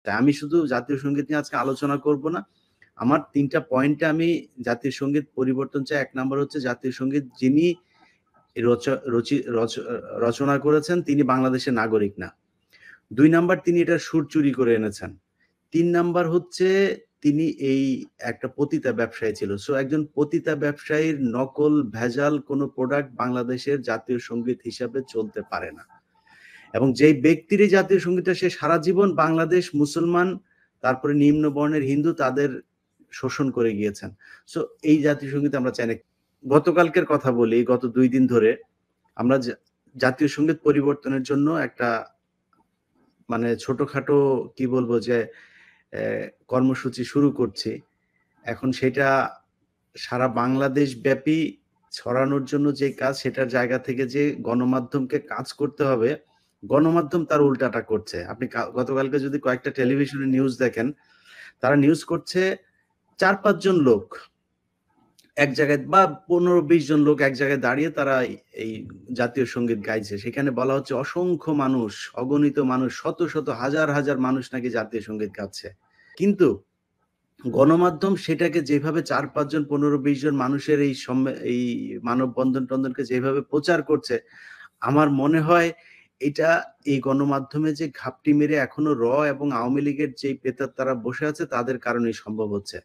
আমি শুধু জাতীয় সংগীত নিয়ে আজকে আলোচনা করব না। আমার ৩ টা পয়েন্টে আমি জাতীয় সংগীত পরিবর্তন চাই। ১ নাম্বার হচ্ছে জাতীয় সংগীত যিনি রচ রচি রচ রচনা করেছেন তিনি বাংলাদেশের নাগরিক না। ২ নাম্বার তিনি এটার সুর চুরি করে এনেছেন। ৩ নাম্বার হচ্ছে তিনি এই একটা পতিতা ব্যবসায়ী ছিল। সো একজন পতিতা ব্যবসায়ীর নকল ভেজাল কোনো প্রোডাক্ট বাংলাদেশের জাতীয় সংগীত হিসাবে চলতে পারে না। এবং যেই ব্যক্তির এই জাতীয় সংগীতটা সে সারা জীবন বাংলাদেশ মুসলমান, তারপরে নিম্ন বর্ণের হিন্দু তাদের শোষণ করে গিয়েছেন। সো এই জাতীয় সংগীত আমরা চাই না। গতকালকের কথা বলি, গত ২ দিন ধরে আমরা জাতীয় সংগীত পরিবর্তনের জন্য একটা মানে ছোটখাটো কি বলবো যে কর্মসূচি শুরু করছি। এখন সেটা সারা বাংলাদেশ ব্যাপী ছড়ানোর জন্য যে কাজ সেটার জায়গা থেকে যে গণমাধ্যমকে কাজ করতে হবে, গণমাধ্যম তার উল্টাটা করছে। আপনি গতকালকে যদি কয়েকটা টেলিভিশনে নিউজ দেখেন, তারা নিউজ করছে ৪-৫ জন লোক এক জায়গায় বা ১৫-২০ জন লোক এক জায়গায় দাঁড়িয়ে তারা এই জাতীয় সংগীত গাইছে। সেখানে বলা হচ্ছে অসংখ্য মানুষ, অগণিত মানুষ, শত, শত হাজার, হাজার মানুষ নাকি জাতীয় সংগীত গাচ্ছে। কিন্তু গণমাধ্যম সেটাকে যেভাবে ৪-৫ জন ১৫-২০ জন মানুষের এই মানববন্ধন-টন্ধনকে যেভাবে প্রচার করছে, আমার মনে হয় এটা এই গণমাধ্যমে যে ঘাপটি মেরে এখনো এবং আওয়ামী লীগের যেই প্রেতাত্মারা বসে আছে তাদের কারণেই সম্ভব হচ্ছে।